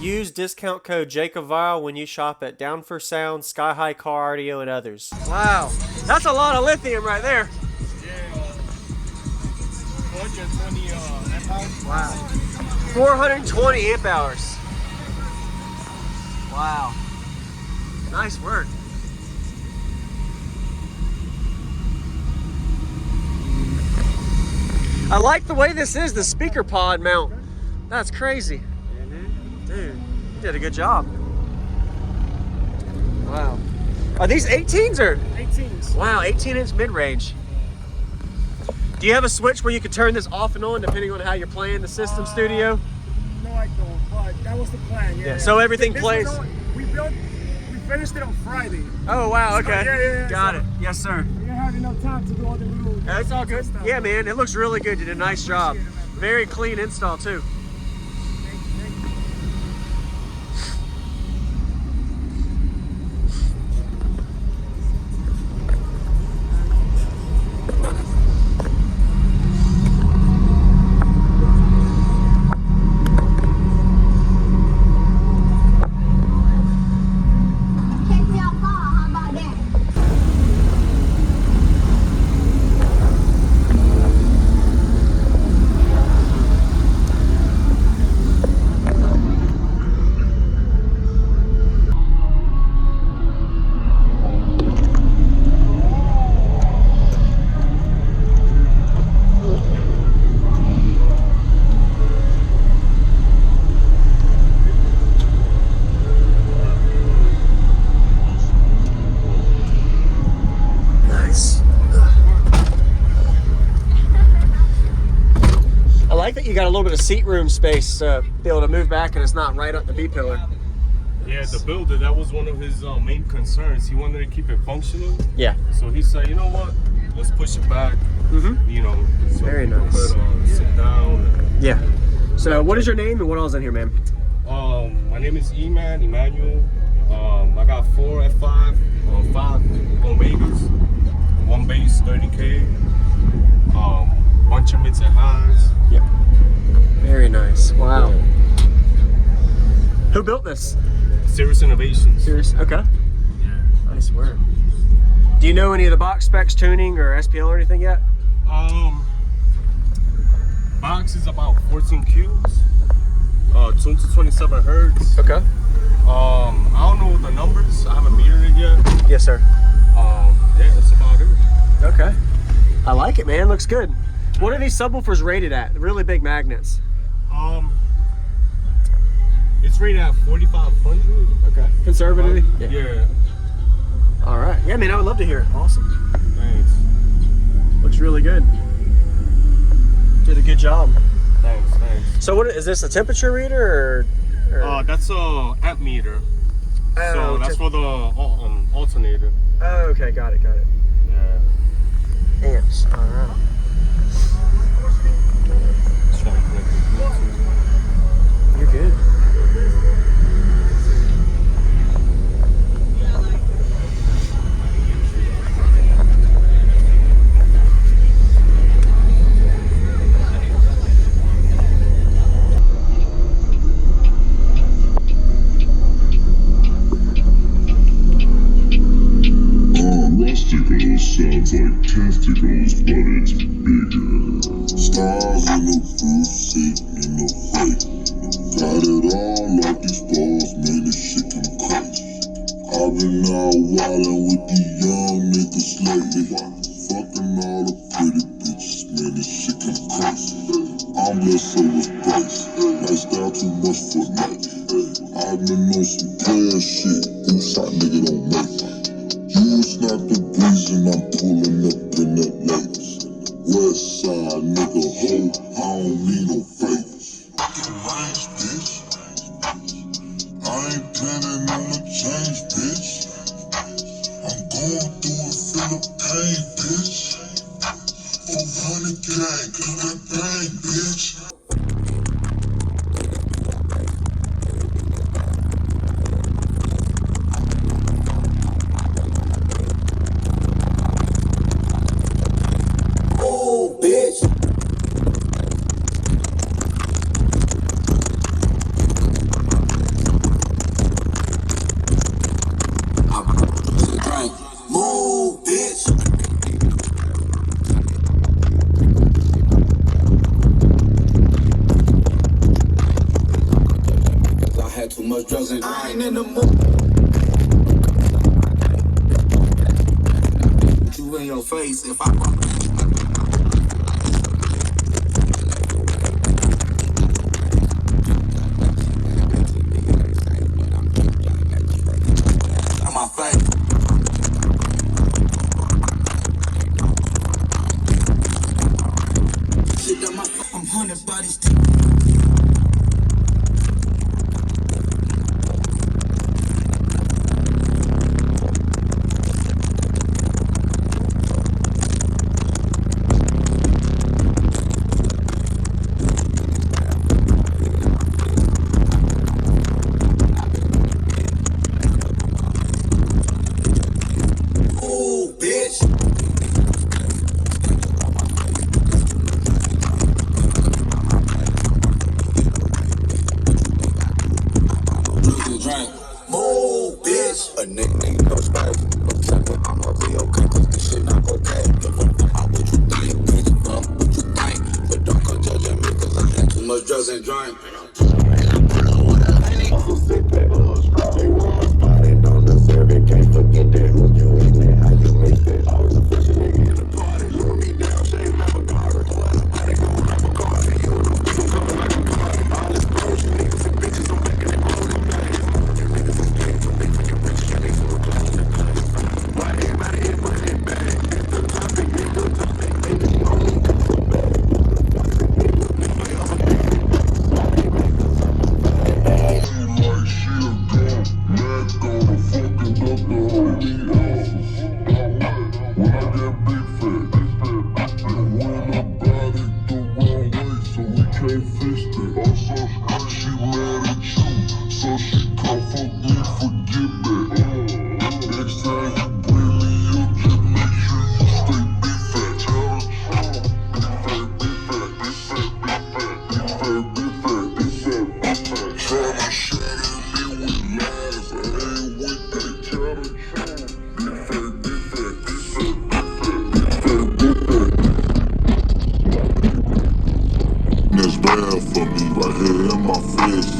Use discount code JacobViral when you shop at Down for Sound, SkyHigh Car Audio, and others. Wow, that's a lot of lithium right there. Yeah, 420 amp hours. Wow. 420 amp hours. Wow. Nice work. I like the way this is, the speaker pod mount. That's crazy. Dude, you did a good job. Wow. Are these 18s or? 18s. Wow, 18-inch mid-range. Do you have a switch where you can turn this off and on depending on how you're playing the system studio? No, I don't, but that was the plan. Yeah. So everything plays. We finished it on Friday. Oh, wow, okay. Yeah. Got it. Yes, sir. We didn't have enough time to do all the little. That's all good. Yeah, man, it looks really good. You did a nice job. Very clean install, too. I like that you got a little bit of seat room space to be able to move back and it's not right up the B-pillar. Yeah, the builder, that was one of his main concerns. He wanted to keep it functional. Yeah. So he said, you know what, let's push it back. Mm-hmm. You know, so very people nice. could sit down. Yeah. So what is your name and what else in here, man? My name is Emmanuel. I got 4 F5, 5 Omegas, 1 base, 30K, bunch of mids and highs. Yep. Very nice. Wow. Who built this? Serious Innovations. Serious? Okay. Yeah. Nice work. Do you know any of the box specs, tuning, or SPL or anything yet? Box is about 14 cubes, tuned to 27 hertz. Okay. I don't know the numbers. I haven't metered it yet. Yes, sir. Yeah, that's about it. Okay. I like it, man. Looks good. What are these subwoofers rated at? The really big magnets. It's rated at 4,500. Okay. Conservatively? Yeah. All right. Yeah, man, I would love to hear it. Awesome. Thanks. Looks really good. Did a good job. Thanks. So what is this, a temperature reader or? That's a amp meter. Oh, So that's for the alternator. Oh, okay, got it. Yeah. Amps, all right. You're good. Sounds like testicles, but it's bigger. Stars in the roof, sitting in the way. Got it all off these balls, man, this shit can crazy. I've been out wildin' with the young niggas lately. Fucking all the pretty bitches, man, this shit can crazy. I'm blessed so with grace. Lifestyle too much for life. I've been on some player shit. Goose shot nigga don't make it. You was not the reason I'm pulling up in that Lakers. West side nigga, ho, I don't need no favors. Get range, bitch. I ain't planning on the change, bitch. I'm going through it, feel the pain, bitch. 400 gang, do that bang, bitch. much drugs and I ain't in the mood. You in your face if I my face. Shit that I'm 100 bodies. Move, bitch. A nigga need no space. Don't tell me I'ma be okay, cause this shit not okay. Give a fuck about what you think, bitch. Fuck what you think. But don't come judging me, cause I had too much drugs and drink. Also sit back, probably was body. Don't deserve it, can't forget that. Who you in there, how you make that. Always a fresh nigga in the party. Lower me down, shame, never got her. Don't let nobody go, never got her. You know, people coming like a party. All this bullshit, niggas and bitches, I'm making it grow. It's bad for me right here in my face.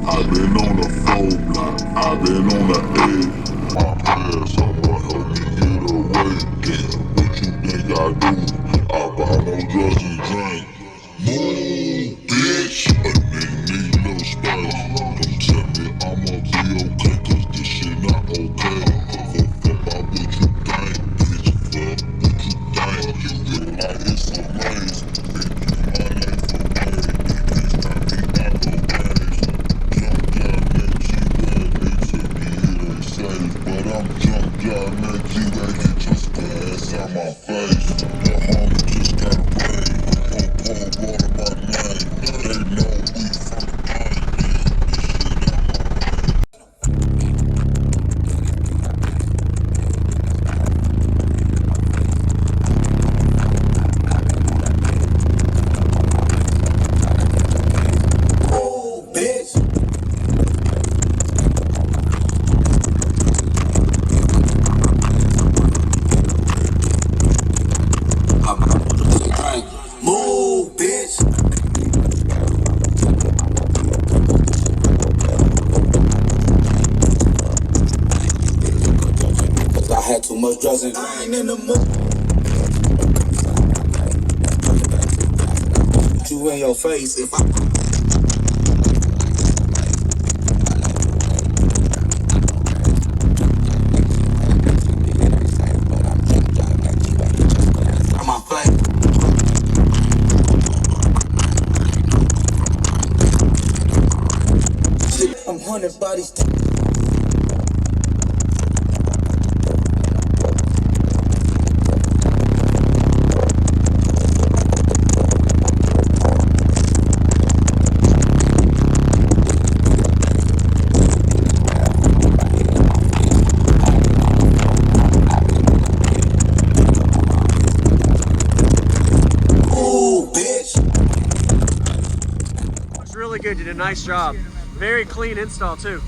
I've been on the phone block, I've been on the edge. My past, someone help me get away. Damn, what you think I do? I buy no drugs and drink. Move, bitch. A nigga need no space. Don't tell me I'ma be okay, cause this shit not okay. Fuck about what you think, bitch. Fuck what you think. You get out here so lame. But I'm drunk, y'all make you ain't get your ass out my face. The homie just got raid, pour water by name. They know we from the pain, too much drugs and I ain't in the mood. You in your face if I my face. I'm 100 bodies. Really good, you did a nice job. Very clean install too.